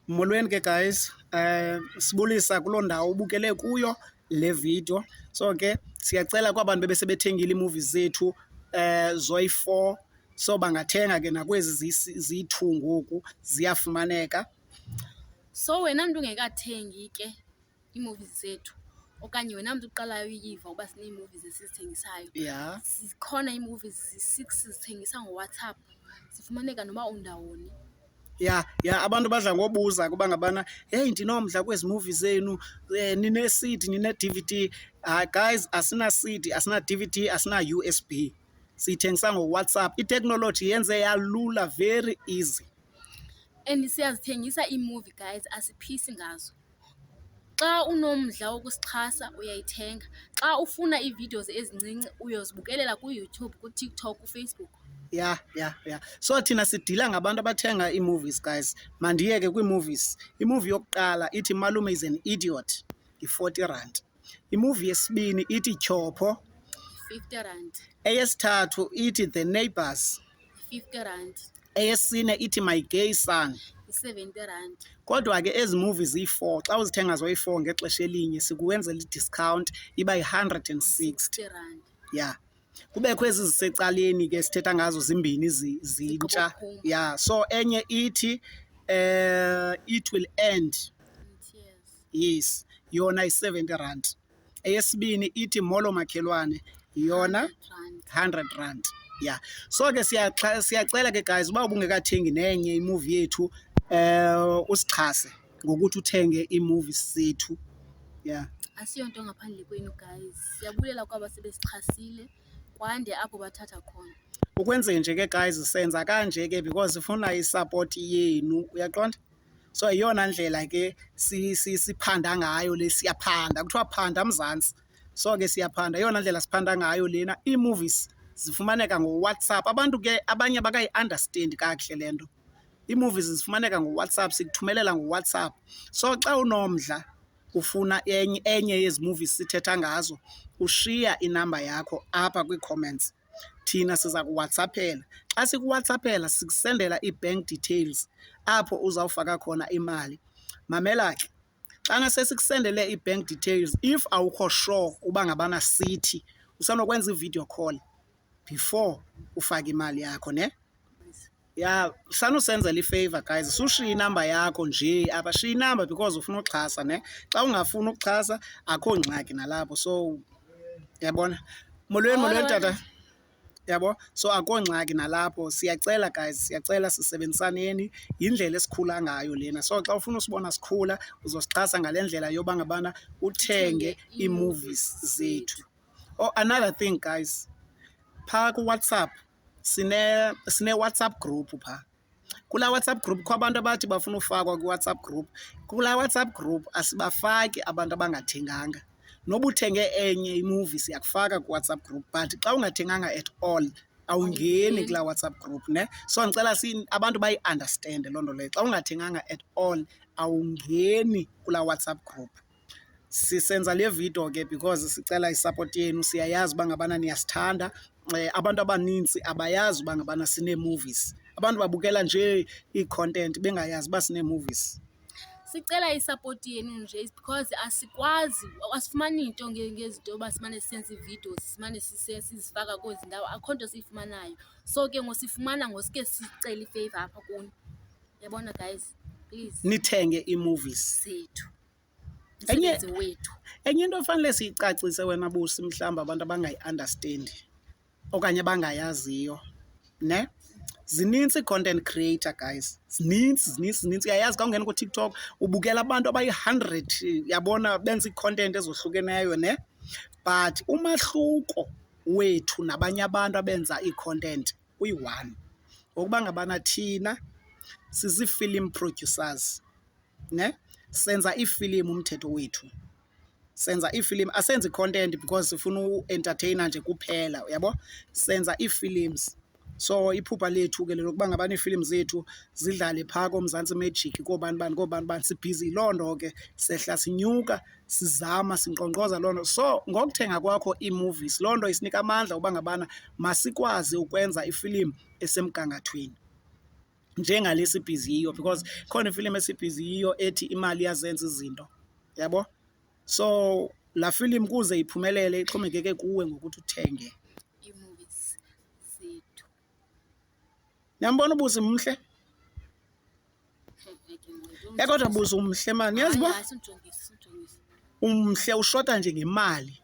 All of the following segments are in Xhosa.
Molweni ke guys, sibulisa kuloo ndawo ubukele kuyo le video. So ke siyacela kwabantu bebesebethengile ii-movies zethu Zoyi4, so bangathenga ke nakwezi ziyi-2 ngoku ziyafumaneka. So wena mntu ungekathengi ke ii-movies zethu okanye wena mntu uqalayo uyiva uba sinee-movies esizithengisayo, Ya, zikhona ii-movies zi-6 sizithengisa ngoWhatsApp, zifumaneka noba undawoni. ya abantu badla ngobuza kuba ngabana heyi ndinomdla kwezi movies zenu, nine-CD nine-DVD. Guys, asina-CD, asina-DVD, asina-USB, siyithengisa ngoWhatsApp. Iteknoloji yenze yalula, very easy. And siyazithengisa ii-movie guys, asiphisi ngazo. Xa unomdla wokusixhasa uyayithenga. Xa ufuna ii-videos ezincinci uyozibukelela kuYouTube, kuTikTok, kuFacebook. Ya. So thina sidila ngabantu abathenga ii-movies guys. Mandiyeke kwii-movies. Imovie yokuqala ithi Malume is an Idiot, yi-R40. Imovie yesibini ithi Tyhopho. R50. Eyesithathu ithi The Neighbours. R50. Eyesine ithi My Gay Son. R70. Kodwa ke ezi movies ziyi-4 xa uzithenga zoyi-4 ngexesha elinye sikuwenzela i-discount iba yi-R160. R60. Ya. Kubekho ezi zisecaleni ke sithetha ngazo zimbini zintsha. Ya, so enye ithi It Will End. Yes, yona yi-R70. Eyesibini ithi Molo Makhelwane, yona R100. Ya. So ke siyacela ke guys uba ubungekathengi nenye imovie yethu usixhase ngokuthi uthenge ii-movies zethu. Ya. Asiyonto ngaphandle kwenu guys, siyabulela kwaba sebesixhasile kwande apho bathatha khona. Ukwenzeni nje ke guys senza kanje ke because sifuna i-support yenu, uyaqonda? So yiyona ndlela ke siphanda ngayo le, siyaphanda, kuthiwa phanda Mzantsi. So ke siyaphanda, yiyona ndlela siphanda ngayo lena. Ii-movies zifumaneka ngoWhatsApp. Abantu ke abanye bakayi-understand kakuhle le nto. Ii-movies zifumaneka ngoWhatsApp, sikuthumelela ngoWhatsApp. So xa unomdla ufuna enye yezi movies sithetha ngazo, ushiya inamba yakho apha kwii-comments, thina siza kuwhatsappela. Xa sikuwhatsappela sikusendela ii-bank details apho uzawufaka khona imali. Mamela ke, xana sesikusendele ii-bank details, if awukho sure uba ngabana sithi, usenokwenza i-video call before ufake imali yakho, ne? Ya, hlanu usenzela ifavor guys, sushiya inamba yakho nje apha, shiya inamba because ufuna uxhasa, ne? Xa ungafuni ukuxhasa akho ngxaki nalapho. So yabona, molweni tata, yabo. So akho ngxaki nalapho. Siyacela guys, siyacela sisebenzisaneni, yindlela esikhula ngayo lena. So xa ufuna usibona sikhula uzosixhasa ngale ndlela yoba ngabana uthenge ii-movies zethu. Oh, another thing guys, phaa kuWhatsApp sine WhatsApp group phaa. Kulaa WhatsApp group kukho abantu abathi bafuna ufakwa kwiWhatsApp group. Kulaa WhatsApp group asibafaki abantu abangathenganga. Noba uthenge enye imovie siyakufaka kuWhatsApp group, but xa ungathenganga at all awungeni kulaa WhatsApp group, ne? So ndicela abantu bayi-understande loo nto leyo. Xa ungathenganga at all awungeni kulaa WhatsApp group. Sisenza le video ke because sicela i-support yenu. Siyayazi uba ngabana niyasithanda. Abantu abanintsi abayazi uba ngabana sinee-movies. Abantu babukela nje ii-content bengayazi uba sinee-movies. Sicela i-support yenu nje because asikwazi, asifumani nto ngezinto yoba simane sisenza ii-videos, simane sizifaka kwezi ndawo, akho nto siyifumanayo. So ke ngosifumana ngosike sicela ifavor apha kuni. Yabona guys, please Nithenge ii-movies zethu. Enye Wethu. Enye into efanele siyicacise wena Busi, mhlawumbi abantu abangayi-understandi okanye abangayaziyo, ne? Zinintsi ii-content creator guys, zinintsi. Uyayazi xa ungena kuTikTok ubukela abantu abayi-100, yabona, benza ii-content ezohlukeneyo, ne? But umahluko wethu nabanye abantu abenza ii-content uyi-one, ngokuba ngabana thina sizii-film producers, ne? Senza iifilimu umthetho wethu. Senza iifilimu, asenzi content because sifuna u-entertaina nje kuphela, uyabo? Senza ii-films. So iphupha lethu ke lelokuba ngabana iifilimu zethu zidlale phaa koMzantsi Magic, koobani. Sibhizi loo nto ke, sehla sinyuka, sizama, sinkqonkqoza loo nto. So ngokuthenga kwakho ii-movies, loo nto isinika amandla uba ngabana masikwazi ukwenza ifilimu esemgangathweni. njengalesi Bhiziyo, because khona ifilimu esibhiziyo ethi imali yazenza izinto, yabo. So la filimu kuze iphumelele ixhomekeke kuwe ngokuthi uthenge ii-movies zethu. Niyambona ubuzi mhle kodwa buzi umhle mani, yazibo umhle ushota nje ngemali,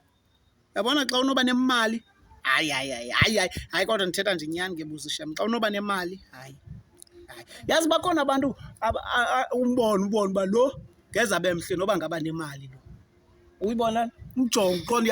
yabona. Xa unoba nemali hayi kodwa ndithetha nje inyani ke buzi shem, xa unoba nemali hayi. Yazi bakhona abantu umbone uba lo ngeza bemhle noba ngaba nemali lo, uyibona umjongo uqonda.